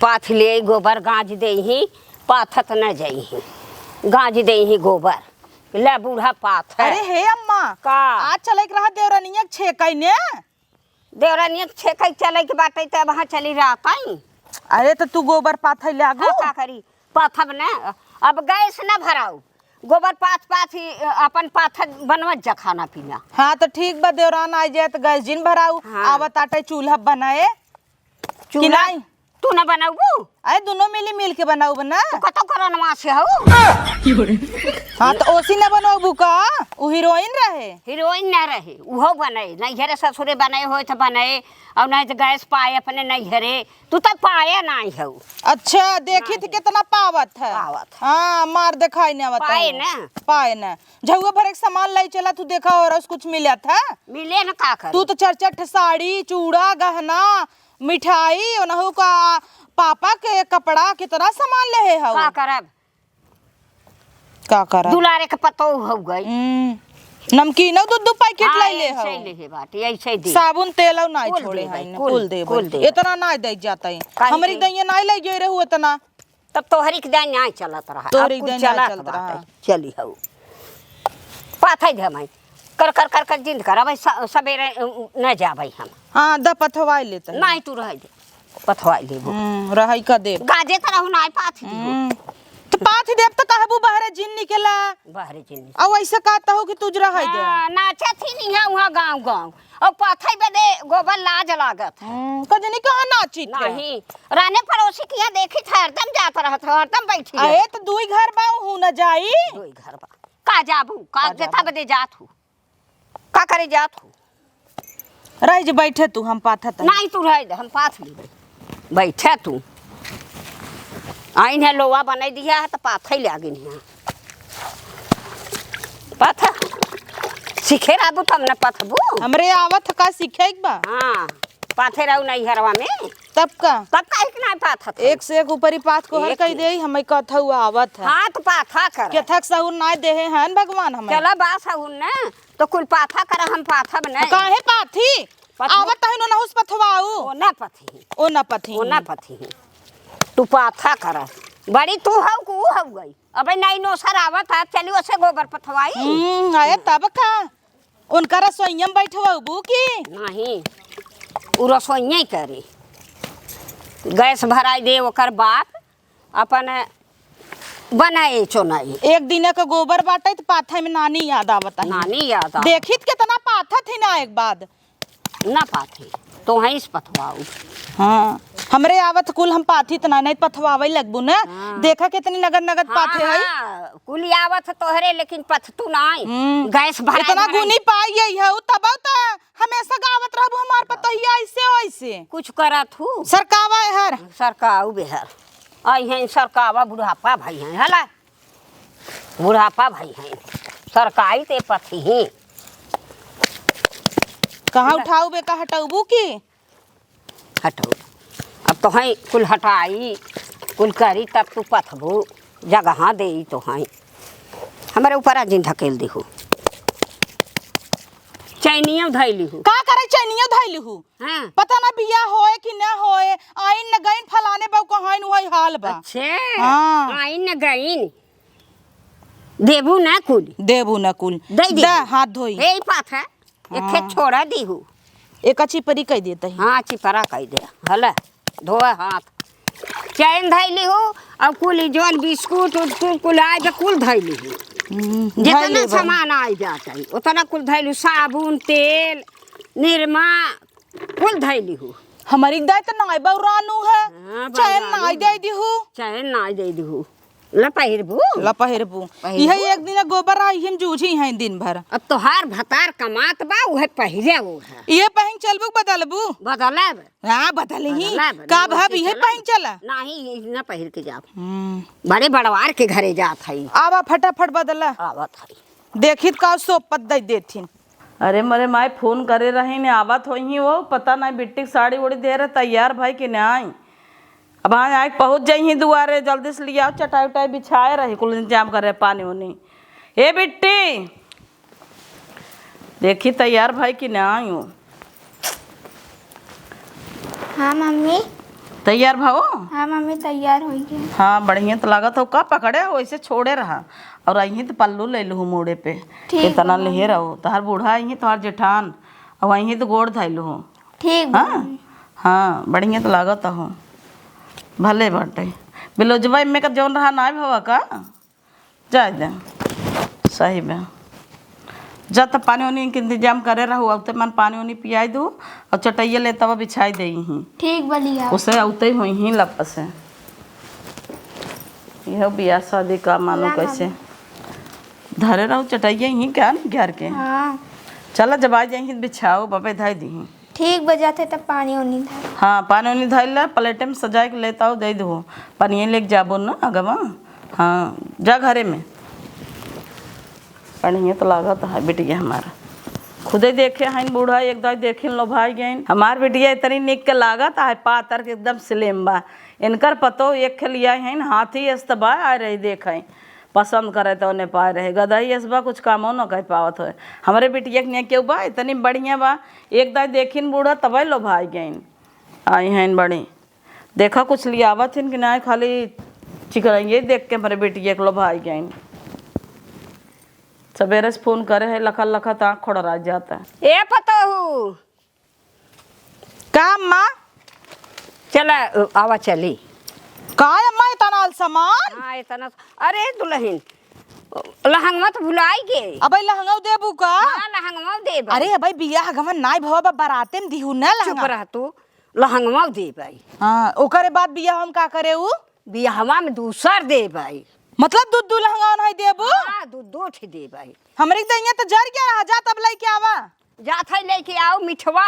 Path ले गोबर गाज दे ही पाथत न जाई गाज दे ही गोबर ले बूढ़ा पाथ है। अरे हे अम्मा का आज चले के रहा देवरानिया छेकई ने देवरानिया छेकई चले के बाटे त वहां चली रहताई। अरे तो तू गोबर पाथ ले आगो का करी पाथब ने अब गैस न भराऊ गोबर पाथ पाथ ही अपन पाथ बनवत जा खाना पीना। हाँ तो ठीक बा देवरान आ जाए तो गैस जिन भराऊ। हाँ। आवत आटे चूल्हा बनाए कि चूल्हा नहीं? तू न बनाऊ अरे दोनों मिल के बनाऊ बना। कतो करनवा से हो। हाँ तो ओसी न बनाऊ का उ हीरोइन रहे हीरोइन न रहे उहो बने नहीं घरे ससुरे बनाए हो तो बने और नहीं तो गैस पाए अपने नहीं घरे तू तो पाए नहीं हो। अच्छा देखी थी कितना पावत है। हाँ मार दिखाई नहीं आवत पाए न झुआ भर एक सामान लाई चला तू देखा और कुछ मिला था मिले न का कर तू तो चरचट साड़ी चूड़ा गहना मिठाई ओनहु का पापा के कपड़ा कितना सामान ले हो का करब दुलारे के पतो हो गई नमकीन दूध पैकेट ले हो ले बात ऐसे दे साबुन तेल और नहीं छोड़े हैं कुल दे इतना नहीं दे जाता है हमरी दैया नहीं ले जे रहू इतना तब तोहरी के दैन नहीं चलत रहा तोहरी दैन चलत रहा चली हो पाथै धमाई कर कर कर कर जिंद कर अब सवेरे न जाबै हम। हां द पथवाई लेते नहीं तू रह दे पथवाई ले रहई का दे गाजे त रहू नहीं पाथी तो पाथी देव तो कहबू बहरे जिन निकला बहरे जिन अब ऐसे कहता हो कि तुझ रहई दे नाचा थी नहीं है वहां गांव और पाथई बदे गोबर लाज लागत कजनी कहां नाची नहीं राने पड़ोसी किया देखी था हरदम जात रहत हरदम बैठी अरे तो दुई घर बा हूं न जाई दुई घर बा का जाबू का जेता बदे जात हूं का करे जात हूं रह जे बैठे तू हम पाथत नहीं तू रह दे हम पाथ ली बैठे तू आइन है लोवा बनाई दिया है तो पाथई ले आगे नहीं पाथा सीखे राबू तब न पथबू हमरे आवत का सीखे बा। हां पाथे रहू नहीं हरवा में तब का एक ना पाथत एक से एक ऊपरी पाथ को हर कह दे हमें कथा हुआ आवत है। हां तो पाथा कर के थक सहूर ना दे हन भगवान हमें चला बास हुन न तो कुल पाथा कर हम पाथा बने काहे पाथी आवत है न हुस पथवाऊ ओ ना पथी तू पाथा कर बड़ी तू हौ को हो गई अबे नहीं नो सर आवत है चली ओसे गोबर पथवाई आया तब का उनका रसोईयम बैठवाबू की नहीं उ रसोईया करे गैस भराई दे ओकर बाप अपन बनाए चोनाई एक दिन का गोबर बाटे तो पाथा में नानी याद आवत है नानी याद देखित कितना पाथा थी ना एक बाद ना पाथी तो है इस पथवाऊ। हाँ हमरे आवत कुल हम पाथी तना नहीं पथवावे लगबू ना। देखा कितनी नगद नगद पाथे है कुल आवत तोहरे लेकिन पथतू नहीं गैस भरा इतना गुनी पाई है तब त हमेशा गावत रहबू हमार पतहिया ऐसे वैसे कुछ करत हूँ सरकावा हर सरकाऊ बेहर आई हैं सरकावा बुढ़ापा भाई हैं हला बुढ़ापा भाई हैं सरकाई ते पथी ही कहाँ उठाऊ बे का हटाऊबू की हटाऊ अब तो हैं कुल हटाई कुल करी तब तू पथबू जगह दे तो हैं हमारे ऊपर आज धकेल दी हूँ चैनिया धैली हूँ का करे चैनिया धैली हूँ पता ना बिया होए कि ना होए आइन न गइन फलाने बाऊ कहाइन वही हाल बा। अच्छा आइन न गइन देबू ना कुल दे हाथ धोई ए पाथ है एक खेत छोड़ा दी हूँ एक चिपरी कह देता है। हाँ चिपरा कह दे हला धोए हाथ चैन धैली हूँ अब कुल जोन बिस्कुट कुल आए कुल धैली हूँ जितना सामान आ जाता है उतना कुल धैलू साबुन तेल निरमा कुल धैली हूँ हमारी दाय तो नाई बौरानू है चैन नाई दे दी हूँ चैन नाई दे दी हूँ लपहिरबू यही एक दिन गोबर आई हम जूझी हैं दिन भर। अब तो हर भतार कमात बा उहे पहिरे वो है ये पहन चलबू बदलब हां बदल ही का भाभी ये पहन चला नहीं न पहिर के जा बड़े बड़वार के घरे जात हई आवा फटाफट बदला आवत हई देखित का सोपत दे देथिन। अरे मरे माए फोन करे रही ने आवत होई वो पता नहीं बिट्टी साड़ी उड़ी दे रहे तैयार भाई कि नहीं आई अब हाँ आए पहुँच जाई दुआरे जल्दी से लिया चटाई उटाई बिछाए रही कुल इंतजाम कर रहे पानी उनी ए बिट्टी देखी तैयार भाई कि ना आई हूँ। हाँ मम्मी तैयार भाव? हाँ मम्मी तैयार हो गई। हाँ बढ़िया तो लागत हो। का पकड़े हो वैसे छोड़े रहा और अही तो पल्लू ले लू मोड़े पे इतना ले रहो। तहार बूढ़ा अही तोहार जेठान और अही तो गोड़ धैलू हो। ठीक। हाँ हाँ बढ़िया तो लागत हो। भले बाटे बिलोजबा में का जौन रहा ना भवा का जाए दे सही में जा तब पानी वानी के इंतजाम करे रहू। अब तो मन पानी वानी पियाई दू और चटैया ले तब बिछाई दे ही ठीक बलिया उसे औते हुई ही लप से। यह बियाह शादी का मानो कैसे धरे रहू चटैया ही क्या नहीं घर के। हाँ चलो जब आ जाए बिछाओ बाबे धाई दी। ठीक बजाते तब पानी उनी था। हाँ पानी वानी धाई ला प्लेटे में सजा के लेता हो दे दो पानी लेके जाबो ना अगवा। हाँ जा घरे में बढ़िया तो लागत है बिटिया हमारा। खुदे देखे हैं बूढ़ा एक दाई देखे लो भाई गए हमार बिटिया इतनी निक के लागत है पातर के एकदम स्लिम बा। इनकर पतो एक खलिया है हाथी अस्तबा आ रही देखे पसंद करे तो उन्हें पाए रहे गदही असबा कुछ कामो न कह पावत हो। हमारे बिटिया के क्यों बा इतनी बढ़िया बा एक दाई देखिन बूढ़ा तब लो भाई गए आई हैं बड़ी देखा कुछ लियावत हिन कि ना खाली चिकराइए देख के हमारे बेटिया के लो भाई गए। सवेरे से फोन करे है लखा लखा आँख खोड़ा जाता है। ए पतोहू का अम्मा चला आवा चली का अम्मा इतना सामान? हाँ इतना। अरे दुल्हन लहंगवा तो भुलाई गे। अबे लहंगा देबू का? हाँ लहंगवा देब। अरे अबे बियाह गवन नाई भवा बाराते में दिहू ना चुप लहंगा। रह तू लहंगवा देबै। हां ओकरे बाद बियाह हम का करे उ? बियाहवा में दूसर देबै। मतलब दूध लहंगा नहीं देबू? हाँ दो ठे देबै। हमरे के यहाँ तो जर गया रहा जा तब लेके आवा। जात है लेके आओ मिठवा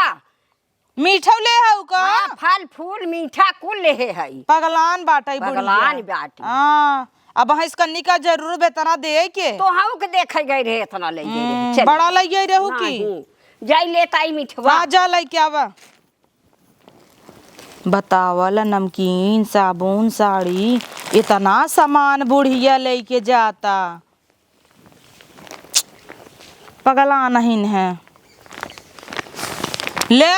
मीठा ले हऊ का? हाँ फल फूल मीठा कुल ले है पगलान बाटई बुढ़िया। पगलान बाटी। हां अब हइस कन्नी का जरूर बेतना दे के तो हम के देखे गए रहे इतना ले गए रहे। बड़ा लइए रहू की जाई लेताई मिठवा। हां जा लेके आवा। बतावल नमकीन साबुन साड़ी इतना सामान बुढ़िया लेके जाता पगला नहीं है। ले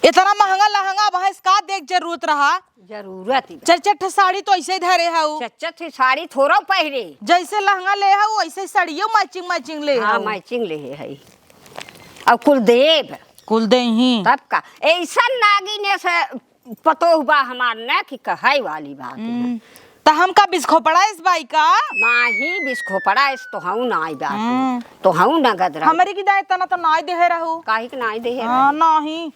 इतना महंगा लहंगा भैंस का देख जरूरत रहा? जरूरत चट साड़ी तो ऐसे धरे हऊ। चच्चत साड़ी थोड़ा पहरे जैसे लहंगा ले हऊ वैसे साड़ियों मैचिंग मैचिंग ले हाँ हऊ। मैचिंग ले है अब कुलदेव कुल दे ही तब का ऐसा नागिने से पतो हुआ हमार न कि कहे वाली बात है। तो हम का बिस्खो पड़ा इस बाई का? नाही बिस्खो पड़ा इस तो हूँ नाई बात तो हूँ नगद रहा हमारी की दाई तना तो नाई दे रहू। काहे के नाई दे हां नहीं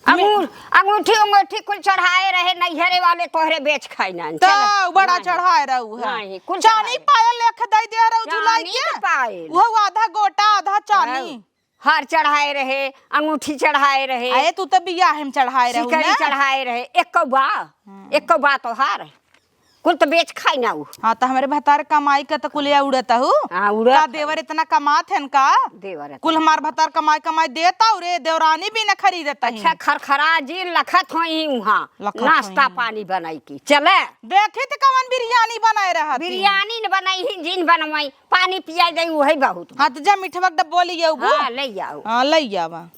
अंगूठी अंगूठी कुल चढ़ाए रहे नैहरे वाले तोहरे बेच खाई ना तो बड़ा चढ़ाए रहू है। नहीं कुल चानी पायल लेख दई दे रहू जुलाई के पायल वो आधा गोटा आधा चानी हार चढ़ाए रहे अंगूठी चढ़ाए रहे आए तू तो बियाह हम चढ़ाए रहू सिकड़ी ना चढ़ाए रहे एक बा तो हार कुल तो बेच खाई ना उ। हां तो हमारे भतार कमाई का तो कुलिया उड़ता हूँ हाँ उड़ा का देवर इतना कमात है का? देवर कुल हमार भतार कमाई कमाई देता रे देवरानी भी न खरीदता ही। अच्छा खरखरा जी लखत होई वहाँ लखत नाश्ता होई। पानी बनाई की चले देखी तो कवन बिरयानी बनाए रहा बिरयानी न बनाई ही जिन बनवाई पानी पिया दई वही बहुत। हां तो जा मिठवा डब्बो ले आओ। हाँ ले आओ। हां ले आवा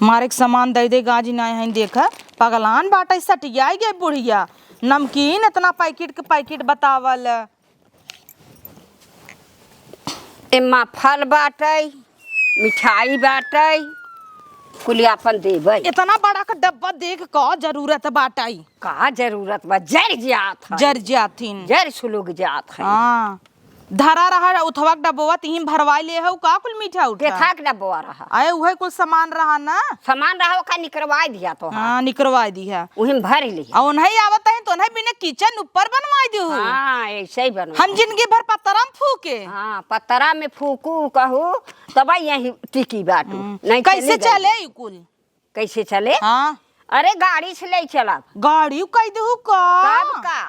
मारे के सामान दे दे गाजी ना है देखा पगलान बाटा सटिया गए बुढ़िया। नमकीन इतना पैकेट के पैकेट बतावल एमा फल बाटै मिठाई बाटै कुलियापन देबै। इतना बड़ा का डब्बा देख का जरूरत बाटाई का जरूरत बा जर जात है जर जाथिन जर सुलुग जात है। हां धरा रहा उठवा डब्बा तीन भरवाई ले हऊ का कुल मीठा उठा देखा के डब्बा रहा आए उहे कुल सामान रहा ना सामान रहा का निकलवाई दिया तो हां निकरवाई दी है उहिम भर ली। और नहीं आवत है तो नहीं बिना किचन ऊपर बनवाई दी हाँ ऐसे ही बनवा हम जिंदगी भर पत्तरम फूके। हाँ पतरा में फूकू कहू तब यही टिकी बाटू नहीं कैसे चले ई कुल? कैसे चले? हां अरे गाड़ी से ले चला गाड़ी कह दहू का? कब का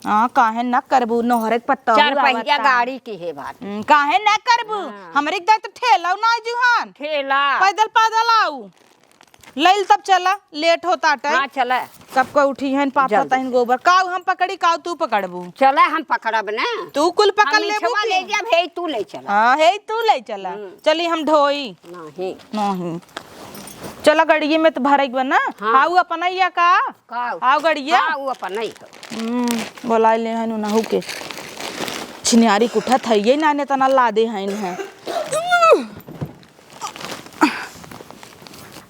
हां काहे न करबू नहरे के पत्ता चार पहिया गाड़ी की है बात। काहे न करबू हमरे के तो ठेला ना जुहान ठेला पैदल पैदल आऊ लइल तब चला लेट होता टा। हाँ चला सबको उठी हैं पापा तहन गोबर काऊ हम पकड़ी काऊ तू पकड़बू? चला हम पकड़ब ना तू कुल पकड़ हम लेबू मिठवा ले जा भे तू ले चला। हां हे तू ले चला चली हम ढोई नहीं नहीं चला गड़िए में तो भरे बना। हाँ। हाउ अपना या का हाउ गड़िया हाँ वो अपन नहीं बोला ले हन नहु के छिनियारी कुठा थइए ना ने तना ला दे हन है।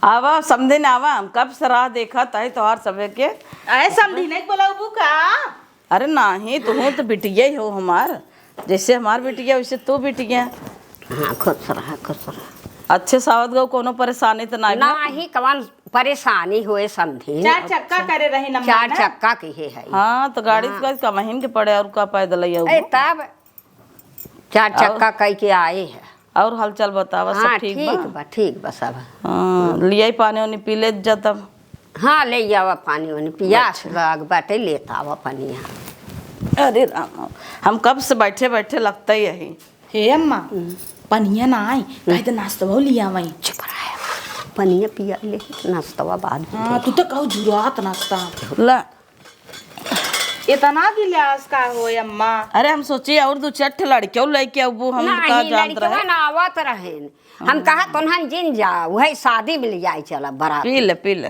आवा समझे ना आवा, हम कब सराह देखा ताई तोहार सबे के। ऐ समझी नहीं बोलाबू का। अरे नहीं तू तो बिटिया ही हो हमार, जैसे हमार बिटिया वैसे तू बिटिया। हाँ खुश रहा खुश रहा। अच्छे सावत गो कोनो परेशानी तो नहीं ना ही कवन परेशानी हुए समझी। 4 चक्का करे रही नम्मा 4 चक्का की है। हाँ तो गाड़ी का महीन के पड़े और का पैदल ए तब 4 चक्का कह के आए है। और हालचाल बतावा सब हाँ ठीक ठीक बा? बा ठीक बा सब। हाँ लिया पानी वानी पी ले जा तब। हाँ ले आवा पानी वानी पियास लग बाटे लेता आवा पानी यहाँ। अरे राम, हम कब से बैठे बैठे लगता ही यही। हे अम्मा पनिया ना आई कहे तो नाश्ता बहु लिया वही। चुप रहा पनिया पिया ले नाश्ता बाद में। हाँ तू तो कहू जुरात नाश्ता ला इतना गिलास का हो अम्मा। अरे हम सोचिए और 2 चट्ट लड़के लेके अब हम का नहीं जानत रहे। लड़कवा ना आवत रहे। हम कहा तुनहन जिन जा वही शादी में ले जाए चला बारात। पी ले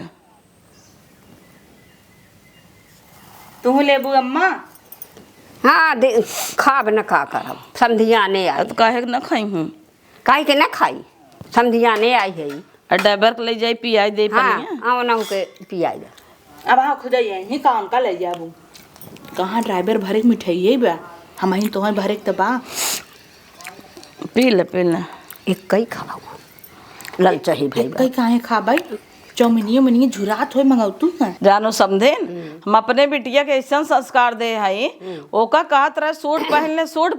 तू लेबू अम्मा। हाँ खाब न का करब समधिया ने आई। तो काहे न खाई हूँ काहे के न खाई समधिया ने आई है। और ड्राइवर के ले जाई पियाई दे हाँ पनिया। आओ ना के पियाई दे। अब हाँ खुद यही कौन का ले जाबू। कहाँ ड्राइवर भरे के मिठाई बा हम ही तो भरे के बा। पी ले एक कई खाओ लल चाहिए भाई कई काहे खा भाई चौमिनिया मनिया झुरात होए मंगाऊ तू ना जानो समझे हम अपने बिटिया के ऐसा संस्कार दे हई। ओका कहत रहे सूट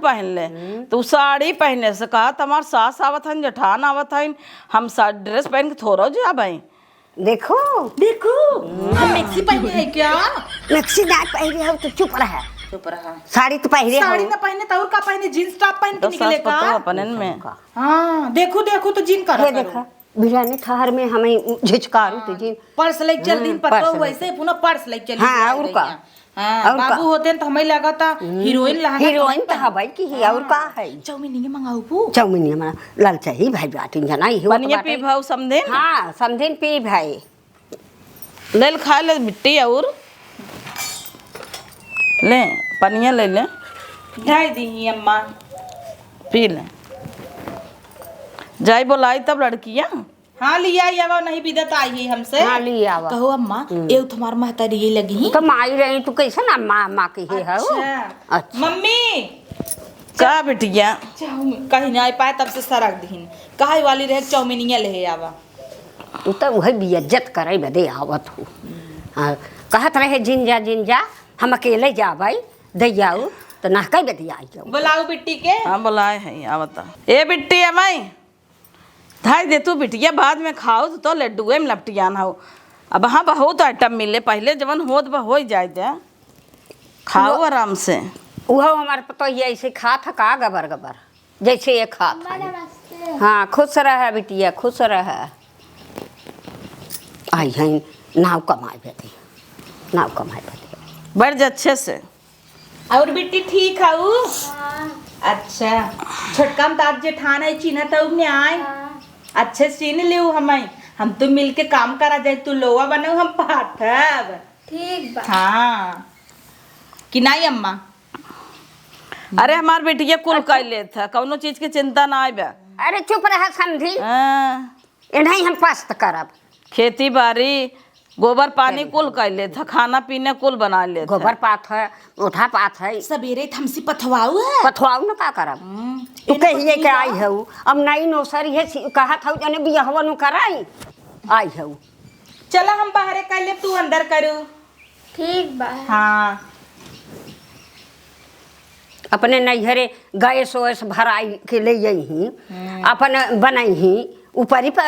पहन ले तू साड़ी पहने से कहा तुम्हार सास आवत हन जेठान आवत हन हम ड्रेस पहन के थोड़ा जा भाई। देखो देखो हम मैक्सी पहने है क्या। मैक्सी ना पहने हो तो चुप रहा। चुप रहा। साड़ी तो पहने साड़ी हो। ना पहने तो और का पहने जींस टॉप पहन के तो निकले सास का। पतो अपनन में। हाँ देखो देखो तो जिन कर ये देखा बिराने ठहर में हमें झिझकारू तो जी पर्स लेके चल दिन पर पर्स तो लेके। वैसे पुनः पर्स लेके चल। हाँ, और का? हाँ और का? बाबू होते तो हमें लगा था हीरोइन लगा। हीरोइन तो हवाई की ही और का है। चौमिनिया मंगाऊ पू। चौमिनी हमारा लाल चाहिए भाई बाटी जना ही हो पनिया पी भाव समझे। हाँ समझिन पी भाई ले खा ले मिट्टी और ले पनिया ले ले ढाई दी अम्मा। पी ले जाई बोलाई तब लड़कियां। हाँ लिया या नहीं बिदत आई है हमसे। हाँ लिया आवा। कहो अम्मा एव तुम्हार महतारी ये लगी। तो माई रही तू कैसे ना माँ माँ की है अच्छा अच्छा मम्मी का बिटिया कहीं ना पाए तब से सरक दीन कहे वाली रहे चौमिनिया ले आवा। तू तो वही बेइज्जत करे बदे आवत हो। हाँ कहत रहे जिन जा हम अकेले जा भाई दे जाऊ तो ना कई बदे आई जाऊ। बुलाओ बिट्टी के। हाँ बोलाए है आवता ए बिट्टी अमाई धाई दे तू बिटिया बाद में खाओ तो लड्डुए में लपटियान हो। अब हाँ बहुत आइटम मिले पहले जवन होत बा हो जाए दे खाओ आराम से। वो हमारे पतो ये ऐसे खा था का गबर गबर जैसे ये खा था। हाँ खुश रह बिटिया खुश रह। आई है नाव कमाए बेटी नाव कमाए बेटी बढ़ जा अच्छे से। और बिट्टी ठीक है अच्छा छोटका में ताज जेठान है चीना तो ने आए अच्छे सीन लियो हम तो मिलके काम करा जाए तू लोवा बनो हम पाठब। ठीक बा। हाँ कि नहीं अम्मा। अरे हमार बिटिया कुल कर ले था कौनो चीज की चिंता ना आए। अरे चुप रह समझी नहीं हम पस्त करब। खेती बाड़ी गोबर पानी कुल कर ले था खाना पीना कुल बना ले गोबर पात है उठा पात है सवेरे थमसी पथवाऊ है पथवाऊ ना का करब। तू कहिए के आई हऊ अब नई नौसरी है कहा था जने बियाहवा नु कराई आई हऊ। चला हम बाहर कर ले तू अंदर करू। ठीक बा। हाँ अपने नैहरे गैस वैस भराई के ले ही अपन बनाई ही ऊपरी पे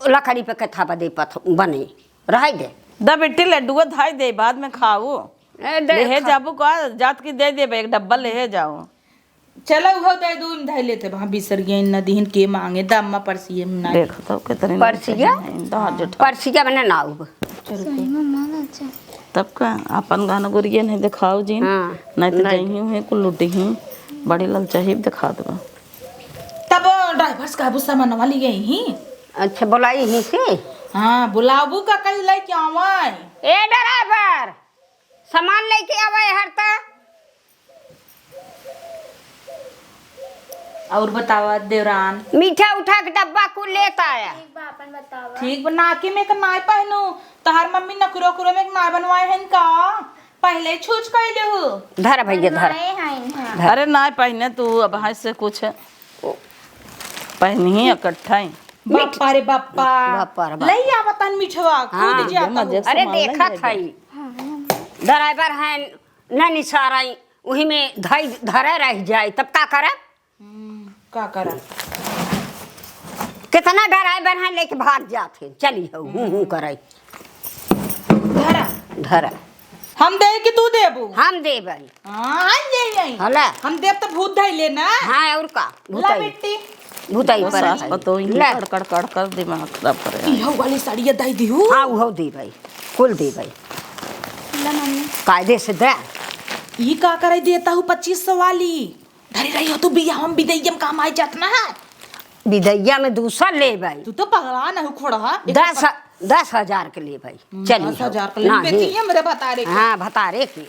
लकड़ी पे कथा बदे बने रह दे द बिट्टी लड्डुआ धाई दे बाद में खाओ। ले जाबू का जात की दे दे एक डब्बा ले जाओ। चलो वो दे दूं धै लेते वहां बिसर गए न दीन के मांगे दम्मा परसिए में ना। देखो तो कितने परसिया परसिया बने नाउ सही में मन अच्छा। तब का अपन गाना गुरिया नहीं दिखाओ जी। हाँ, नहीं तो जही है कुल लुटी ही बड़ी लल चाहिए दिखा दो। तब ड्राइवर्स काबू सामान वाली गई ही। अच्छा बोलाई ही से हाँ बुलाबू का कहीं लेके आवे। ए ड्राइवर, सामान लेके आवे हर तक। और बतावा देवरान। मीठा उठा के डब्बा कुल लेता आया। ठीक बा अपन बतावा। ठीक बना के मैं नाय पहनू तहार मम्मी नकरो करो में नाय बनवाए हैं का पहले छूच कैले हो। धर भैया धर। अरे ना पहने तू अब हाथ से कुछ पहनी ही इकट्ठा ही। बाप्पा रे बाप्पा बाप्पा रे बाप्पा। लई आवतन मिठवा हाँ, खुद जाता मजे हूँ। से अरे सामान देखा ले था ड्राइवर है न निसाराई वही में धरे रह जाए तब का करे। का करा कितना ड्राइवर है लेके भाग जाते चली हो हूँ करे। धरा धर हम दे कि तू देबू। हम देबई। हाँ ले आई हला हम देव तो भूत धई लेना। हाँ और का ला भूताई बेटी भूताई वो पर सास पतो ही ले। कड़ कड़ कड़ कर दिमाग खराब करे। इहो वाली साड़िया दई दिहू। हाँ वो देबई कुल देबई ला मम्मी। कायदे से दे। ई का करे देता हूँ 2500 वाली धरी रही हो तू बिया हम बिदैयम काम आई जात ना है। विदैया में दूसरा लेबई तू तो पगला ना हो खोड़ा 10,000 के लेबई चली 10,000 के लिए बेटी है मेरे बता रे। हाँ भतारे की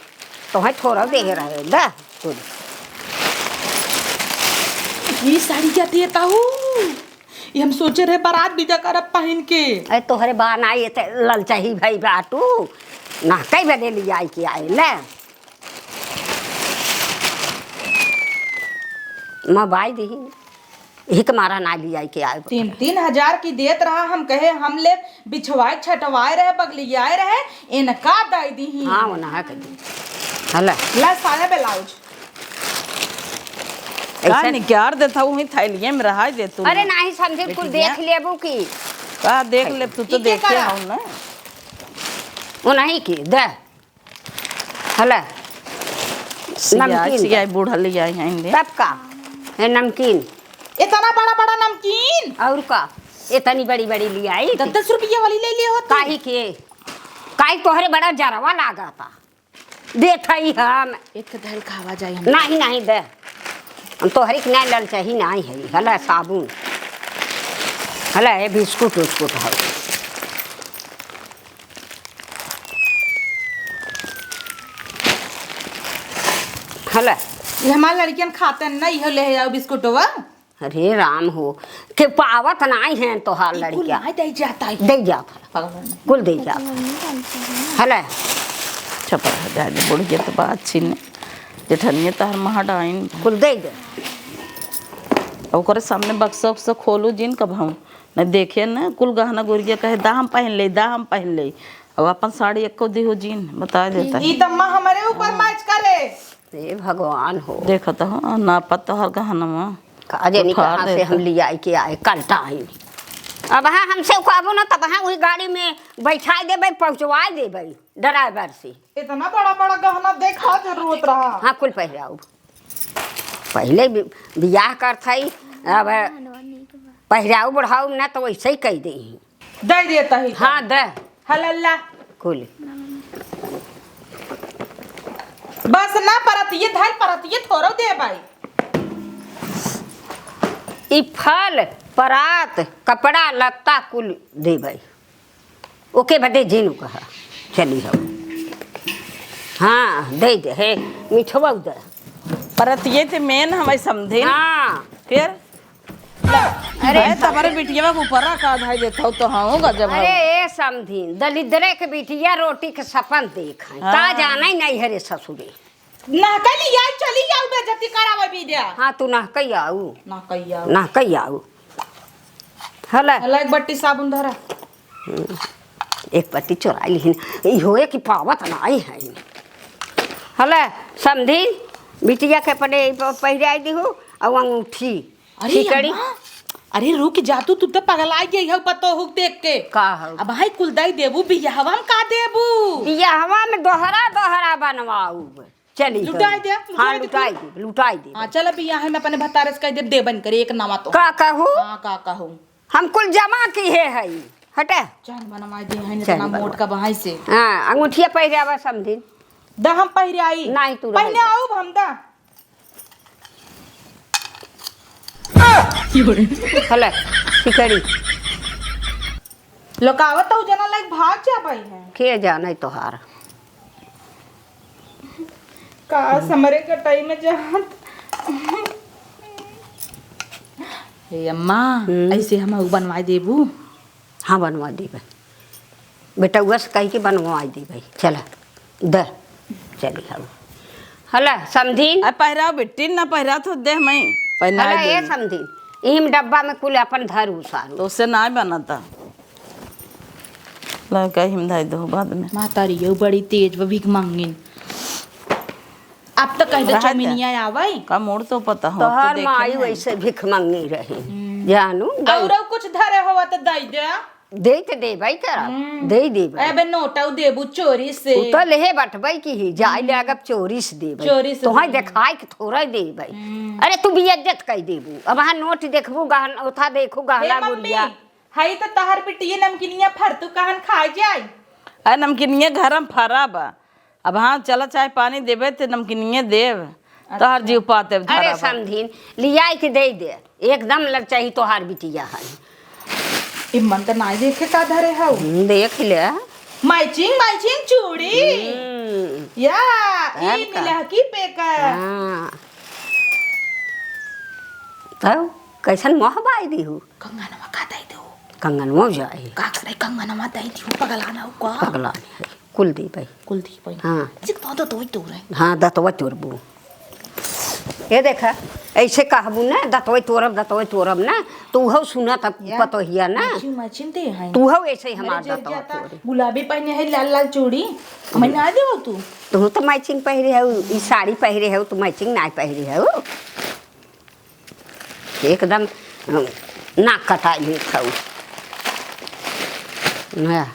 तो है थोड़ा दे रहे दा कुल। ये साड़ी क्या देता हूँ ये हम सोचे रहे बारात बीजा करब पहन के। अरे तोहरे बान आई ते ललचाही भाई बाटू ना कई बजे लिया आई के आए ले मोबाइल दी हिक मारा ना लिया आई के आए 3,000 की देत रहा हम कहे हम ले बिछवाए छटवाए रहे बगलियाए रहे इनका दई दी। हाँ वो ना कर दी हला ला साया ब्लाउज का निकाल देता हूँ ही थैलिए में रहा दे तू। अरे नहीं समझे कुल देख लेबू की का देख ले तू तो ई के देखे करा? हूँ ना। वो नहीं की दे हला सियाई सियाई बूढ़ा ले आई हैं दे। तब का है नमकीन इतना बड़ा बड़ा नमकीन और का इतनी बड़ी बड़ी लिया आई 10 रुपया वाली ले लिए होती। काहे तोहरे बड़ा जरवा लागा था देखई हम एक धल खावा जाए हम। नहीं नहीं दे हम तोहरे के नहीं लल चाहिए नहीं है हला साबुन हला है बिस्कुट उस्कुट है हला ये हमारे लड़कियन खाते ना इहो ले जाओ बिस्कुटवा। अरे राम हो के पावत नहीं है तोहार लड़किया नहीं दे जाता है दे जाता कुल दे जाता हला छपा जा दे बुढ़िया तो बात छीन जेठनिया तहर महा डाइन कुल दे दे ओकरे सामने बक्सा उक्सा खोलू जिन कब हम न देखे न कुल गहना गुड़िया कहे दा हम पहन ले अब अपन साड़ी एको दिहो जिन बता देता है। ई तम्मा हमारे ऊपर मैच करे। हे भगवान हो देखा तो हाँ, ना पता हर गहना में काजे नहीं कहाँ से हम लिया के आए कल टाइम अब हाँ हमसे कहबो ना तब हाँ वही गाड़ी में बैठा देबै पहुँचवा देबै ड्राइवर से। इतना बड़ा बड़ा गहना देखा जरूरत रहा। हाँ कुल पहराऊ पहले बियाह कर थई अब पहराऊ बढ़ाऊ ना तो वैसे ही कह दे दे देता ही। हाँ दे हल्ला कुल बस ना परतिये धल परतिये थोड़ो दे भाई। ई फल परात कपड़ा लत्ता कुल देबै ओके बदे जीनू कहा चली हो। हाँ दे दे हे मिठवा उधर परत ये थे मेन हमें समझे हाँ फिर अरे तुम्हारे बिटिया में ऊपर का धाई देता हूँ तो हाँ होगा जब अरे ए समझीन दलिद्रे के बिटिया रोटी के सपन देख का जाना ही नहीं हरे ससुरे ना कली आई चली जाऊ बेइज्जती करावे बिटिया। हाँ तू ना कही आऊ ना कहिया ना कही आऊ हला हल्ला एक बट्टी साबुन धरा। एक पत्ती चुरा ली इहो कि पावत नहीं है हला समझी बिटिया के पड़े पहिराई दी हो और अंगूठी अरे अरे रुक जा तू तो पगला गई हो पतो हुक देख के का हो अब भाई कुल दई देबू बियाहवा में का देबू। बियाहवा में दोहरा बनवाऊ चली हो। लुटाई दे, हाँ लुटाई दे लुटाई दे हाँ चल बियाह में अपने भतारे से कह दे देबन करे एक नामा तो का कहू हाँ का कहूँ हम कुल जमा की है हटे जान बनवा दे है इतना मोट का बहाई से। हाँ अंगूठिया पहिरावा समझी दा हम पहिरे आई नहीं तू पहले आओ हम दा हला सिकड़ी लोकावत तो जना लाइक भाग जा पाई है के जाने तोहार का समरे कटाई में जात। हे अम्मा ऐसे हम बनवा देबू। हाँ बनवा दी भाई बेटा उस कही के बनवा दी भाई चला द चली हम हला समझी आ पहराव बिट्टी ना पहरा तो दे मैं पहना हला दे ये समझी इम डब्बा में कुल अपन धर उसारू तो उससे ना बनाता लड़का हिम धाई दो बाद में मातारी ये बड़ी तेज व भीख मांगिन। अब तो कह दे चमिनिया आवई का मोड़ तो पता हो तोहार माई वैसे भिख मंगी रही जानू और कुछ धरे होवा तो दई दे दे तो दे भाई करा दे दे भाई एबे नोटा देबू चोरी से तो लेहे बटबई की ही जाई लागब चोरी से दे भाई चोरी से तोहाई देखाई के थोड़ा दे भाई अरे तू भी इज्जत कई देबू अब हाँ नोट देखबू गहन उठा देखू गहला गुड़िया हई तो तहर पिटिए नमकीनिया फरतू कहन खा जाई। अरे नमकीनिया घरम फरा बा अब हाँ चला चाहे पानी देबे तो नमकीनिया देव तो हर जीव पाते अरे समझीन लिया के दे दे एकदम लग चाहिए तोहार बिटिया है ई मन तो ना देखे का धरे हऊ देख ले मैचिंग चूड़ी या ई ऐप का। मिला की पेका हाँ तो कैसन मोह बाई दी हूँ कंगनवा का दई दो कंगन मोह जाए का करे कंगनवा दई दी पगलाना हो का पगला है कुल दी भाई कुलदीप भाई हाँ जिक तो तो तो रे हाँ दतवा तोड़बू ये देखा ऐसे कहबू ना दतवा तोड़ब ना तू हो सुना तब पतो हिया ना मैचिंग दे है तू हो ऐसे ही हमार दतवा तोड़ी गुलाबी पहने है लाल लाल चूड़ी मैं ना देव तू तू तो मैचिंग पहरे है ई साड़ी पहरे है तू मैचिंग ना पहरे है एकदम नाक कटा ले खाऊ ना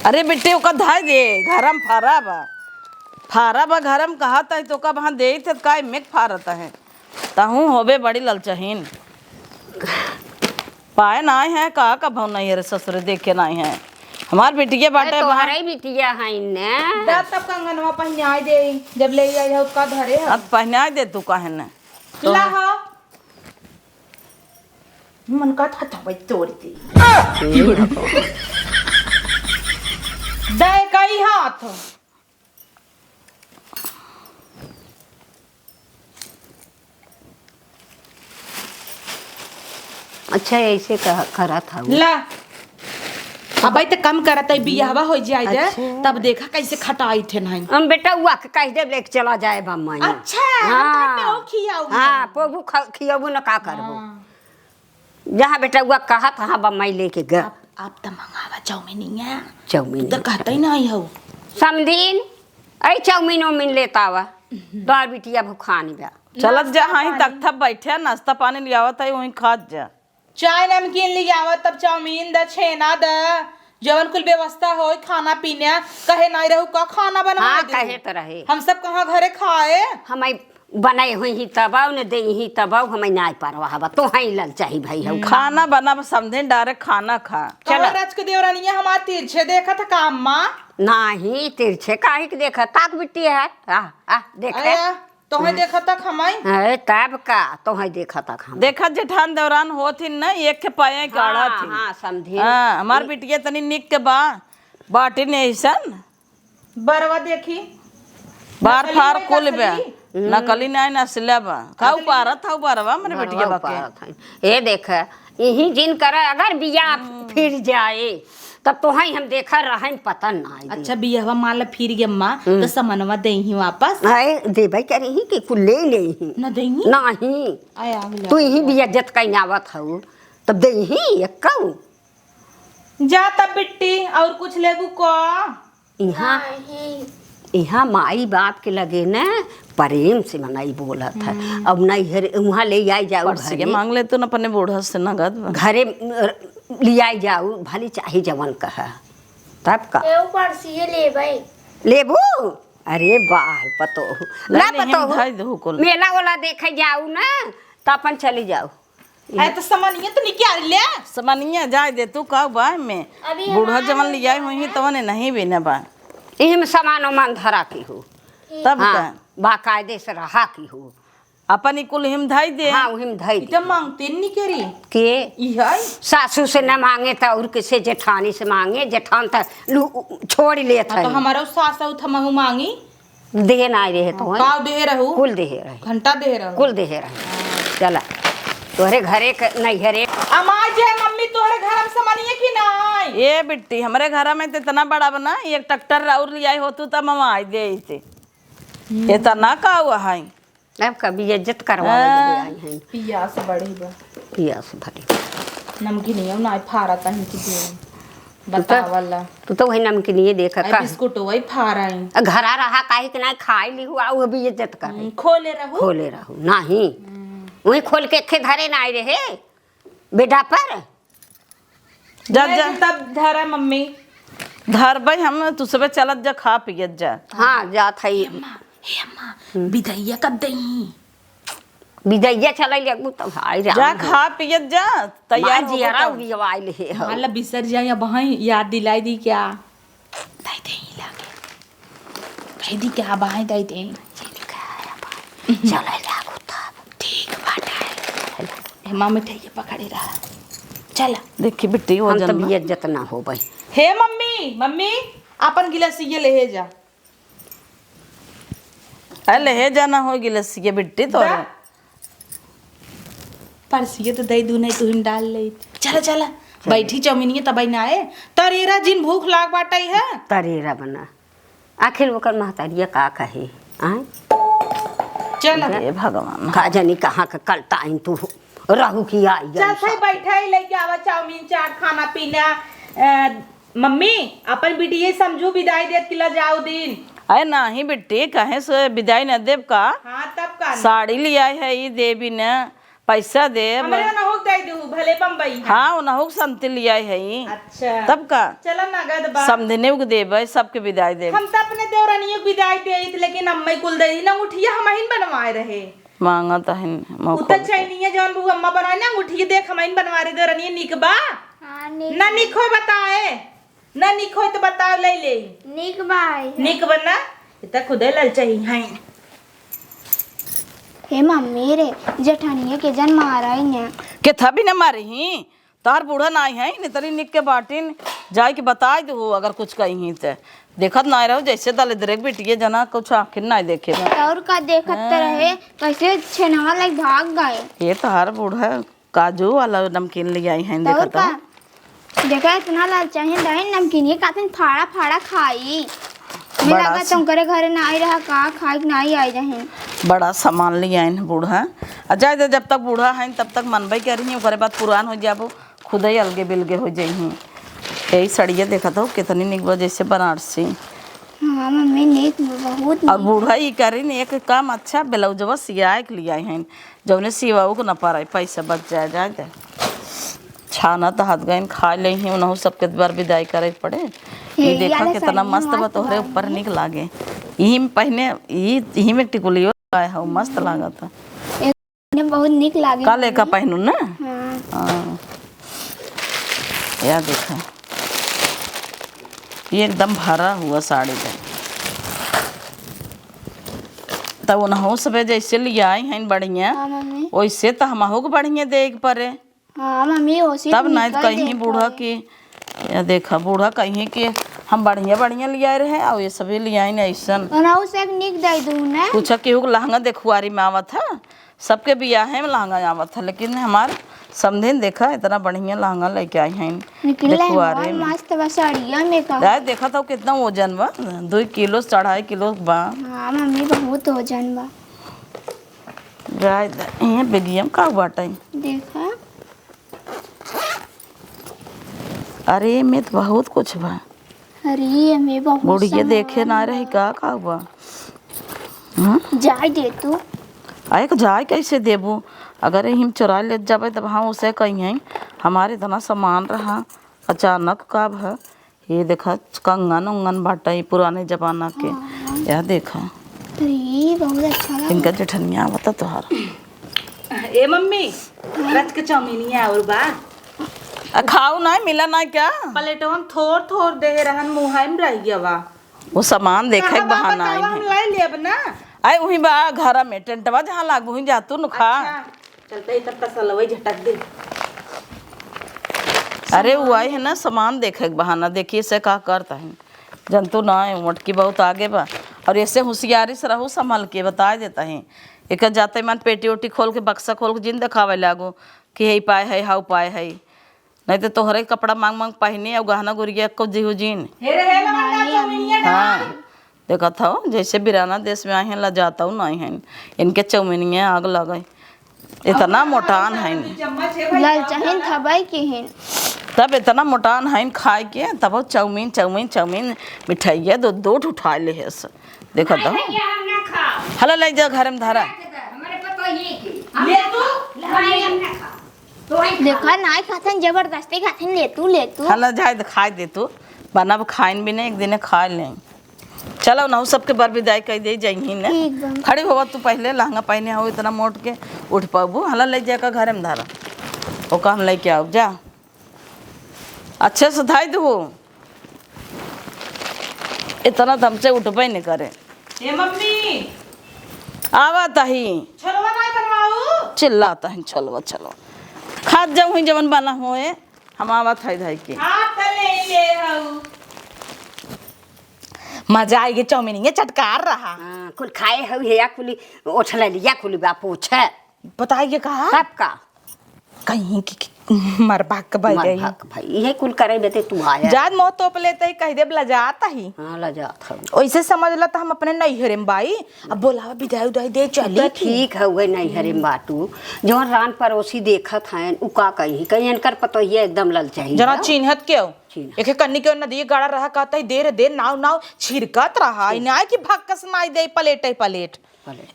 अरे बेटे ओका धाय दे घरम फारा बा घरम कहता है तो का वहाँ दे थे का मेघ फारता है तहूँ होबे बड़ी ललचहीन पाए ना है का भाव नहीं है रे ससुर देख के नहीं है हमार बेटिया बाटे तुम्हारे बिटिया है ने तब तब कंगनवा पहनाई दे जब ले आई है उसका धरे है अब पहना दे तू काहे ने ला हो मन का था भाई तोड़ दी दे कई हाथ अच्छा ऐसे करा था वो। ला अब तो कम करत है बियाहवा हो जाए दे तब देखा कैसे खटाई थे नहीं हम बेटा हुआ के कह दे लेके चला जाए बम्मा अच्छा हम तो खियाऊ हाँ पोगू खियाबू न का करबू जहाँ बेटा हुआ कहा था बम्मा लेके गया आप तो मंगावा चाउमीनिया चाउमीन इधर कहता ही नहीं हो समझीन ऐ चाउमीन उमीन लेता हुआ दार बिटिया भूखानी बा चलत जा हाँ तक था बैठे नाश्ता पानी लियावत है वहीं खात जा चाय नमकीन ले आवा तब चाउमीन द छेना द जवन कुल व्यवस्था हो खाना पीना कहे नहीं रहू का खाना बनवा हाँ दे कहे तो रहे हम सब कहाँ घरे खाए हम बनाए हुई ही तबाव न दे ही तबाव हमें नाय परवा हवा तो हाई लल चाहिए भाई हम खाना बना समझे डायरेक्ट खाना खा चलो राज के देवरानिया हमार तिरछे देखा था काम माँ नाही तिरछे काहे के देखा ताक बिट्टी है आ देखे तोहे देखा तक हमाई अरे तब का तो है देखा तक हम देखा जेठान देवरान होती न एक के पाए गाढ़ा थी हाँ समझी हाँ हमार बिटिया तनी निक के बाटी ने ऐसन बरवा देखी बार फार कुल बे नकली नहीं नस्ले बा खाऊ पारा था बरवा मेरे बिटिया बाके ये देख यही जिन कर अगर बिया फिर जाए तब तो है हम देखा रहे पता ना अच्छा बियाहवा माला फिर गया माँ तो समनवा दे ही वापस आए दे भाई करे ही कि कुल ले ले ही न देंगी नहीं आया तू यही बिया जत कहीं आवत हूँ तब दे ही कहूँ जा तब बिट्टी और कुछ लेबू को यहाँ यहाँ माई बाप के लगे न प्रेम से मनाई बोला था अब नहीं वहाँ ले आई जाओ घरे मांग ले तो न अपने बूढ़ा से नगद घरे लियाई जाऊ भली चाहे जवन कहा तब का ले भाई लेबू अरे बाल पतो ना पतो मेला वाला देखे जाऊ ना तो अपन चली जाओ है तो समनिया तो निकाल ले समनिया जाए दे तू का बा में बूढ़ा जवन ले आई हुई तवन नहीं भी न बा इम सामान उमान धरा की हो तब हाँ, का बाकायदे से रहा की हो अपन ही कुल हिम धाई दे। हाँ वही में धई दे। इतना मांगते नहीं करी के यही सासू से न मांगे तो और किसे जेठानी से मांगे, जेठान तो छोड़ ले तो हमारा सास थमहु मांगी दे ना रहे तो का दे रहू कुल दे रहे, घंटा दे रहू कुल दे रहे। चला तोहरे घरे नहीं घरे अमाज है मम्मी तोहरे घर में समनिए कि नहीं। ये बिट्टी हमारे घर में तो इतना बड़ा बना, एक ट्रैक्टर और लिया होतू तब हम आई दे थे। इतना का हुआ है अब कभी इज्जत करवा आई हैं पिया से बड़ी बा पिया से भरी नमकीन नहीं ना फारा तनी की दे बतावला तू तो वही नमकीनिए देख आई बिस्कुट वही फारा है घरा रहा काहे कि नहीं खाई ली हुआ वो भी इज्जत कर खोले रहू खोले रहू नहीं वही खोल के खे धरे ना आई रहे बेटा पर जा जा तब धरा मम्मी धर भाई हम तू सब चलत जा खा पियत जा। हाँ जात है हे अम्मा बिदैया कब दई विदैया चल लगू तब भाई जा खा पियत जा तैयार हो जियारा भी आइल है हाला बिसर जाए या बहाई याद दिलाई दी क्या दाई दे लागे कह दी क्या बहाई दाई दे चल लागू तब ठीक बाटा है माँ मिठाई पकड़े रहा चला देखी बिट्टी हम वजन तब इज्जत ना हो भाई। हे मम्मी मम्मी अपन गिलास ये ले जा अरे ले जाना हो गिलस ये बिट्टी तो दा। परसिए तो दही दूने तू हिम डाल ले चला चला बैठी चौमिनिए तब ना आए तरेरा जिन भूख लाग बाटाई है तरेरा बना आखिर ओकर महतारिया का कहे आय चला हे भगवान का जानी कहाँ का कल टाइम तू रहू की आई चल भाई बैठा ही लेके आवा चाउमीन चाट खाना पीना मम्मी अपन बिटिया समझू विदाई देत किला जाओ दिन अरे नहीं बिट्टी कहे से विदाई न देव का हाँ तब का साड़ी लिया है ये देवी ने पैसा दे हमरे ना हो दे दू भले बम्बई है हाँ उन्हों संति लिया है ये अच्छा तब का चलो नगद बा समझने को देवे सबके विदाई दे हम तो अपने देवरानियों को विदाई देत लेकिन अम्मा कुल दे ना उठिया हम ही बनवाए रहे मांगा तो है उतना चाहिए जौन बू अम्मा बनाए ना उठिए देख हम ही बनवा रहे देवरानिया निक बा हाँ ना निक हो बताए ना निक हो तो बताओ ले ले निक बाय निक बना इतना खुदे लल चाहिए हैं हे मम्मी रे जेठानिया के जन मारा ही ने के था भी न मारी ही तार बूढ़ा ना है ने तरी निक के बाटिन जाए के बता दो अगर कुछ कहीं ते देखत ना रहो जैसे दल दरेक बिटिए जना कुछ आखिर ना देखे और का देखत रहे कैसे छेनवा लाइक भाग गए ये तो हर बूढ़ा काजू वाला नमकीन ले आई है और देखता का देखा इतना लाल चाहिए दही नमकीन ये कातन फाड़ा फाड़ा खाई मैं बड़ा लगा तुम करे घरे ना आई रहा का खाई ना ही आई रहे बड़ा सामान ले आए बूढ़ा आ जाए दे जब तक बूढ़ा है तब तक मनबे करी ओकरे बाद पुरान हो जाबो खुद ही अलगे बिलगे हो जाही यही सड़िया देखा था कितनी निक बा जैसे बनारसी हाँ मम्मी निक बहुत और बूढ़ा ही करी ने एक काम अच्छा ब्लाउजवा सिया के लिया है जौने सिवाओ को न पारा पैसा बच जाए जाए दे छाना तो हाथ गए खा ले ही उन्हों सबके बार विदाई करे पड़े ये देखा कितना मस्त बा तोहरे ऊपर निक लागे यही में पहने यही में टिकुलियो है मस्त लागत ने बहुत निक लागे काले का पहनू ना हाँ हाँ या देखा ये एकदम भरा हुआ साड़ी का तब उन्हों सब जैसे लिया आई हैं बढ़िया हाँ मम्मी वैसे तो हम को बढ़िया देख पड़े हाँ मम्मी ओसी तब नहीं कहीं बूढ़ा की या देखा बूढ़ा कहीं कि हम बढ़िया बढ़िया लिया रहे और ये सभी लिया ऐसा और से एक निक दे दूं ना कुछ केहू के लहंगा देखुआरी में आवत था सबके बियाह में लहंगा आवत था लेकिन हमार समझे देखा इतना बढ़िया लहंगा लेके आई हैं निकले देखुआरी में मस्त बसाड़िया में का यार देखा था कितना वजन बा 2 किलो 2.5 किलो बा हाँ मम्मी बहुत वजन बा गाय ये बेगियम का बाटा देखा अरे में तो बहुत कुछ बा अरे हमें बहुत बुढ़िया देखे ना रही का बा जाय दे तू आए को जाए कैसे देबू अगर हम चुरा ले जाबे तब हाँ उसे कहीं हैं हमारे इतना सामान रहा अचानक कब है ये देखा कंगन उंगन बाटा पुराने जमाना के यह देखा अरे बहुत अच्छा लगा इनका जेठनिया बता तुहार ए मम्मी रच के चाउमीन और बा खाऊ ना मिला ना क्या प्लेटो हम थोर थोर दे रहन मुहाई में रह गया बा वो सामान देखे कहाँ बा बहाना बतावा, आई हम है लाई लेब ना आए वही बा घर में टेंटवा जहाँ लाग वहीं जा तू न खा। अच्छा, चलते ही तब तक सलवई झटक दे। अरे वो आई है ना सामान देखे के बहाना, देखिए से का करता है जंतु ना है, मटकी बहुत आगे बा और ऐसे होशियारी से रहू संभल के बता देता है। एक जाते मन पेटी ओटी खोल के बक्सा खोल के जिन दिखावे लागो कि हे पाए है हाउ पाए है, नहीं तो तोहरे कपड़ा मांग मांग पहने और गहना गुरिया को जीव जीन। हाँ देखा था जैसे बिराना देश में आए हैं ला जाता हूँ नहीं है इनके चौमिनिया आग लगे, इतना मोटान है लाल चाहिए थबाई के हैं। तब इतना मोटान है खाए के तब चाउमीन चाउमीन चाउमीन मिठाइया दो दो उठा ले है से देखा था। हम ना खा हला ले जा घर में धारा हमारे पता ही कि ले तू हम ना खा तो देखा ना खाते जबरदस्ती खाते ले तू हला जाए तो खाए दे तू बना खाइन भी नहीं एक दिन खा लें। चलो ना सबके बर विदाई कह दे जाइए ना, ठीक बा। खड़ी होगा तू पहले लहंगा पहने हो इतना मोट के उठ पाबू। हला ले जाकर घर में धारा वो काम लेके आओ जा अच्छे से धाई दो इतना तो हमसे उठबे नहीं करे। ए मम्मी आवता ही छोलवा नहीं बनवाऊ। चिल्लाता है चलो चलो खा जाऊँ ही जवन बना होए हम आवत है धाई के। हाँ तले ले हऊ मजा आएगी चाउमीन ये चटकार रहा। हां कुल खाए हो या कुली उठला लिया कुली बा पूछे बताइए कहा तब का कहीं की मरबाक के भाई गई मरहक भाई ये कुल करे बेटे तू आया जाद मौत तोप लेते ही कह दे लजाता ही हां लजा था वैसे समझ ला तो हम अपने नैहरे में बाई अब बोलावा विदाई उदाई दे चली तो ठीक है वही नहीं हरे बाटू जवन रान पड़ोसी देखत हैं उ का कहीं इनकर पतो ये एकदम लल चाहिए जना चिन्हत क्यों चिन्हत। एक कन्नी के नदी गाड़ा रहा कहता है देर देर नाव नाव छिरकत रहा इनाय की भक्कस नाई दे पलेट पलेट।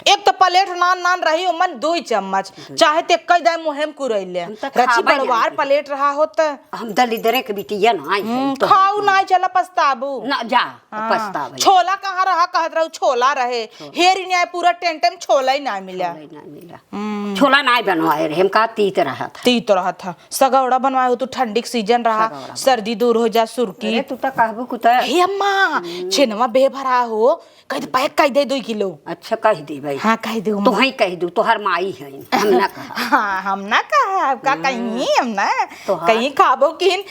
एक तो पलेट नान नान रही उमन 2 चम्मच चाहे ते कई दाई मुहेम कुरैले हम तो रची खाबे बड़वार नहीं। पलेट रहा होत हम दलिदरे के बिटिया ना आई हैं, तो खाऊ नाई चला पछताबू ना जा हाँ। पछतावे छोला कहाँ रहा कहत रहू छोला रहे हेर न्याय पूरा टेंटम छोला ही ना मिला छोला ना मिला छोला नहीं बनवाए रहे हम का तीत रहा था तीत रहा था सगौड़ा बनवाए हो तो ठंडी के सीजन रहा सगौड़ा। सर्दी दूर हो जा सुरकी अरे तू तो कहबू कुता हे अम्मा छेनवा बे भरा हो कह दे पैक कह दे 2 किलो। अच्छा कह दे भाई हाँ कह दे तो ही कह दू तोहर माई है हम ना कहा हाँ हम ना कहा आपका कहीं हम ना तोहार। कहीं खाबो किन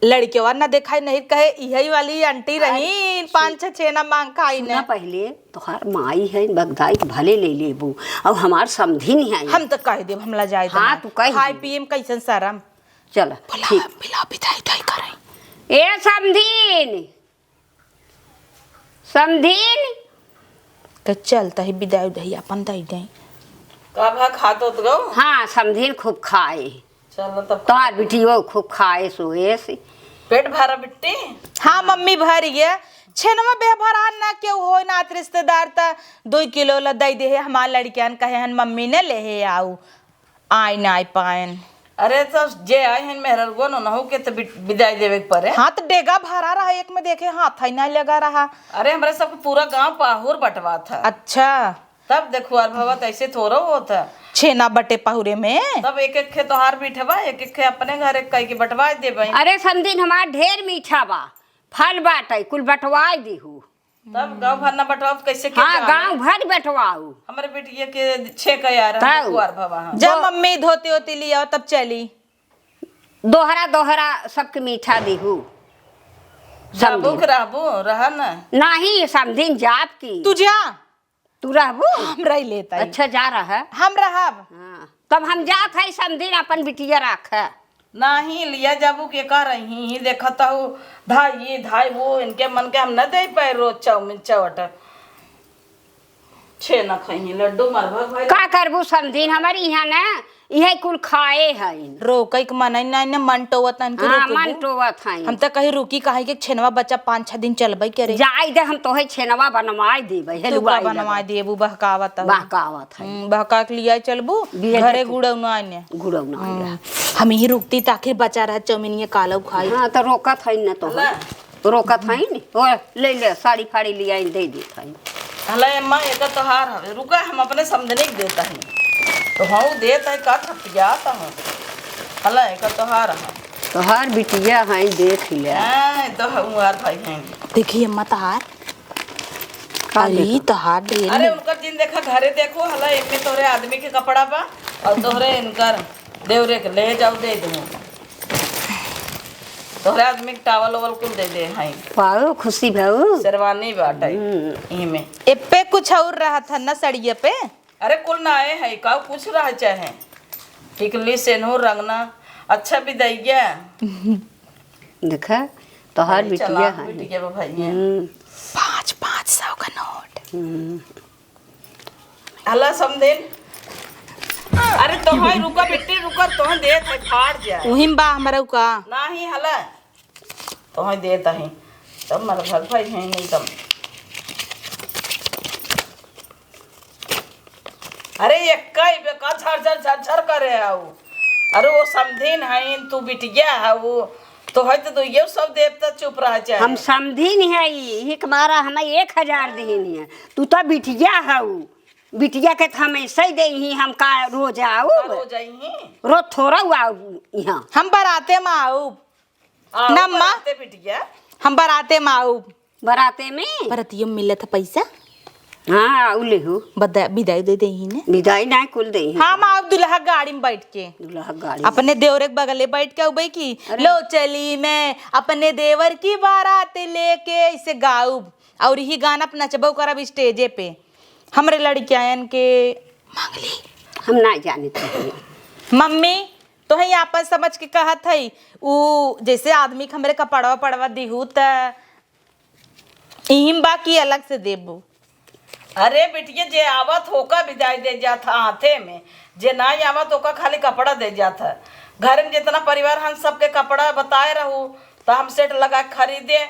लड़केवा ना दिखाई नहीं कहे यही वाली आंटी रही 5-6 छेना मांग खाई ना ना पहले तोहर माई है बगदाई भले ले लेबू अब हमार समझी नहीं आई हम तो कह दे हमला जाए हाँ, तू कह खाए दे। पिए में कैसन शरम चल ठीक पिला बिताई ताई करे ए समधीन समधीन के चलता ही विदाई उदाई अपन दई दे का भा खा तो गो हाँ समधीन खूब खाए चलो तब तोहर बिटियो खूब खाए सोए से पेट भरा बिट्टी हाँ मम्मी भरी है छेनमा बे भरा ना क्यों हो नात रिश्तेदार ता 2 किलो ला दई दे हमार लड़कियान कहे हन मम्मी ने ले हे आऊ आई ना आई पायन अरे सब जे आए हन मेहरर गो न हो के तो विदाई देवे के परे हाँ तो डेगा भरा रहा एक में देखे हाथ ही ना लगा रहा। अरे हमारे सब पूरा गांव पाहुर बटवा था। अच्छा तब देखो यार भगवत ऐसे थोड़ा होता छेना बटे पाहुरे में तब एक एक खे तोहार बिठवा एक एक खे अपने घर एक कई के बटवा दे भाई। अरे समधीन हमार ढेर मीठा बा फल बाटे कुल बटवाए दीहू तब गांव भर ना बटवा तो कैसे के हाँ गांव भर बटवाऊ हमारे बेटिया के 6 का यार ताऊ। कुआर भवा जब मम्मी धोती होती लिया तब चली दोहरा दोहरा सबके मीठा दीहू जाबू के रहबू रहा ना नहीं समधीन जाप की तू जा तू रहबू हम रह लेता है। अच्छा जा रहा हम रहब हाँ तब हम जात है समधीन अपन बिटिया राख नहीं लिया जाबू के कह रही ही देखता हूँ धाई धाई वो इनके मन के हम न दे पाए रोज चाउमीन चावट छे न खही लड्डू मरभा भाई का करबू समधीन हमारी यहाँ ना यह कुल खाए है रोकई के मन ना न मन टोवत न हाँ मन टोवत है हम तो कहीं रुकी काहे के छेनवा बच्चा 5-6 दिन चलबई करे जाई दे हम तोहे छेनवा बनवाई देबे तू का हलवाई बनवा देबू बहकावत बहकावत है बहका के लिया चलबू बिया घरे देखो। गुड़ौ ना आने गुड़ौना हम ही रुकती ताकि बचा रहा चाउमीन ये कालो खाई हाँ तो रोकत है न तो रोकत है न ओ ले ले साड़ी फाड़ी लिया दे देत है हला अम्मा एक तोहार हवे रुका हम अपने समझने के देता है तो हाँ देता है का थपियाता हूँ हला एक तोहार है तो हर बिटिया है देख ले तो हमार भाई हैं देखिए अम्मा तहार अली तो हाथ ढेर अरे उनका जिन देखा घरे देखो हला एमे तोहरे आदमी के कपड़ा बा और तोहरे इनकर देवरे के ले जाओ दे दूँ तोहरे आदमी के टावल ओवल कुल दे दे हाई पाओ खुशी भाऊ शेरवानी बाटे इमे पे कुछ और रहा था ना सड़िया पे। अरे कुल ना आए है का कुछ रहा चाहे टिकली सेनूर रंगना अच्छा भी दैया देखा तोहार बिटिया है बिटिया बा भाई 500 का नोट। हला समझेन अरे तोहाई रुका बेटी रुका तोह देत है फाड़ जा उहिम बा हमरा का नाही हला तोह देत है तब मर भर भाई है नहीं तब अरे एक्का बेका झर झर झर झर करे आऊ अरे वो समझीन है तू बिटिया है वो तो है तो ये सब देवता चुप रह जाए हम समझी नहीं है एक बारा हमें 1000 देनी है तू तो बिटिया है बिटिया के तो हमेशा ही दे ही हम का रोज आओ हो जाई रोज थोड़ा आओ यहाँ हम बराते में आऊ ना माँ बिटिया हम बराते में आऊ बराते में बरातियों में मिले था पैसा हाँ आऊ ले हो विदाई दे ही ने विदाई ना कुल दे हाँ माँ दुल्हा गाड़ी में बैठ के दूल्हा गाड़ी अपने देवर के बगले बैठ के उबई की लो चली मैं अपने देवर की बारात लेके इसे गाऊ और यही गाना अपना नचबो करब स्टेजे पे हमरे लड़कियान के मांगली हम ना जाने थे मम्मी तो है आपस समझ के कहा थई उ जैसे आदमी के हमरे कपड़वा पड़वा दिहू त इम बाकी अलग से देबू। अरे बिटिया जे आवत होका विदाई दे जाता हाथे में जे ना आवत होका खाली कपड़ा दे जाता घर में जितना परिवार हम सबके कपड़ा बताए रहू तो हम सेट लगा के खरीदे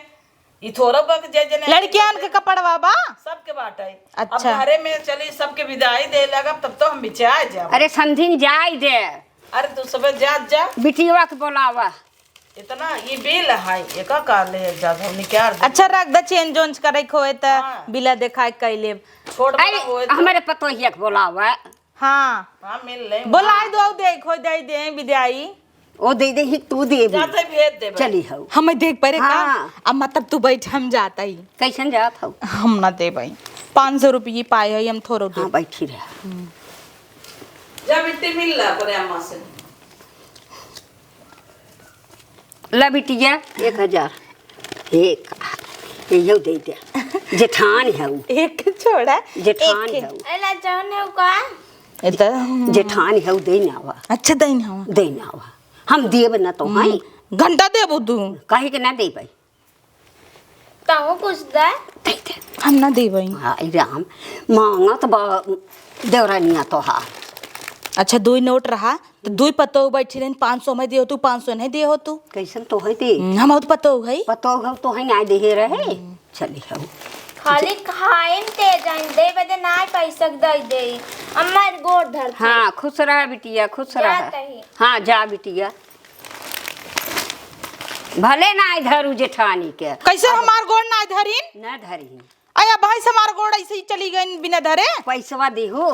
ई थोड़ा बक जे जने लड़कियान के कपड़वा बा सबके बाटे अच्छा। अब घरे में चली सबके विदाई दे लगा तब तो हम बिचा जा अरे समझिन जाय दे अरे तू सब जा बिटिया के बोलावा इतना ये बिल है एक का ले जा हम निकाल दे। अच्छा रख द चेंज ओंज करे खोए त हाँ। बिला देखाए कैले छोड़ अरे बड़ा होए तो हमारे पतोहिया के बोलावा हाँ हां मिल ले बोलाए दो दे खो दे विदाई ओ दे दे ही तू दे जाते भेज दे चली हो हमें देख परे हाँ। का अब मतलब तू बैठ हम जाता ही कैसन जात हो हम ना दे भाई 500 रुपये पाए है हम थोड़ो दे हाँ बैठी रह जा बिट्टी मिल ला पर अम्मा से ला बिटिया 1000 एक ये दे दे जेठान है वो एक छोड़ा जेठान है वो अला जाने का इतना जेठान है वो दे नावा अच्छा दिन हवा दे नावा हम देब ना तो हां घंटा देबो तू काहे के ना दे भाई ताऊ कुछ दे दे दे हम ना देबई हां राम मांगा तो देवरानिया तो हा अच्छा 2 नोट रहा तो 2 पतो बैठी रही 500 में दियो तू 500 नहीं दियो तू कैसन तो है दे हम तो पतो है पतो हो तो है ना दे रहे चली हो खाली खाइन ते जान दे बदे ना पैसा दे दे अम्मा गोड़ धर हाँ खुश रहा बिटिया खुश जा रहा तही। हाँ जा बिटिया भले ना धरू जेठानी के कैसे हमार गोड़ ना धरिन ना धरी आया भाई से हमार गोड़ ऐसे ही चली गई बिना धरे पैसवा देहो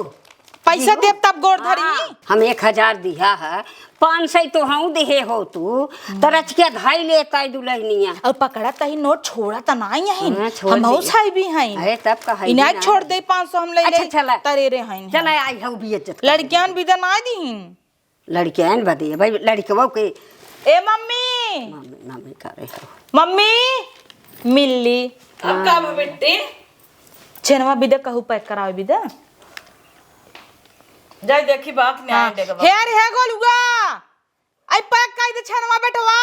पैसा दिहो। देब तब गोड़ धरी हाँ, हम 1000 दिया है 500 तो हम देहे हो तू तरच के धाई लेता है दुल्हनिया और पकड़ा तही नोट छोड़ा त नहीं है हाँ, छोड़ हम दिए। हो साई भी हैं अरे तब का है इनाय छोड़ दे 500 हम ले अच्छा, ले चला। तरे रे हैं चला आई हो भी इज्जत लड़कियां विदा ना दीन लड़कियां बदे भाई लड़कवा के ए मम्मी मम्मी करे हो मम्मी मिल्ली अब का बिट्टी छेनवा विदा कहू पैक करावे विदा जाय देखी बात नहीं आए देगा हेर हे गोलुआ आई पैक काई दे छनवा बेटवा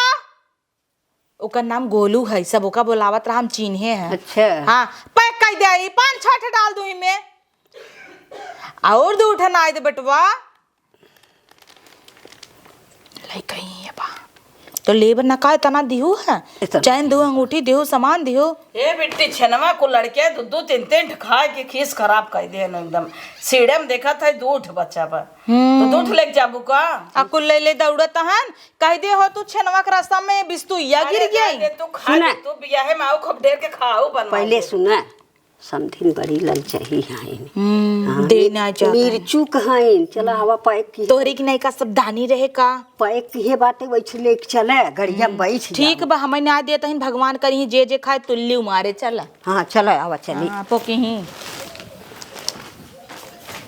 ओकर नाम गोलू है सब ओका बोलावत रहा हम चिन्हे हैं अच्छा हां पैक काई दे आई 5-6 डाल दूं में और दो उठा ना दे बेटवा लाई कहीं बा तो लेबर ना का तना दिहू है इतना। चैन दो अंगूठी दिहू सामान दिहू ए बिट्टी छनवा को लड़के दो 2-3 खा के खीस खराब कर दे एकदम सीढ़े में देखा था दूठ बच्चा पर तो दूठ लेके जाबू का अकुल ले ले दौड़त हन कह दे हो तू छनवा के रास्ता में बिस्तुइया गिर गई तू खा ले, तू बियाहे में आओ खूब ढेर के खाओ बनवा पहले सुना समथिन बड़ी ललचही हैं। दे ना जा मिर्चू कहाइन चला हवा पैक की तोहरे की नहीं का सब दानी रहे का पैक की बाटे वैसे लेके चले गड़िया बैठ ठीक बा हमें ना देता ही भगवान करी जे जे खाए तुल्ली मारे चला हाँ चलो आवा चली हाँ पोकी ही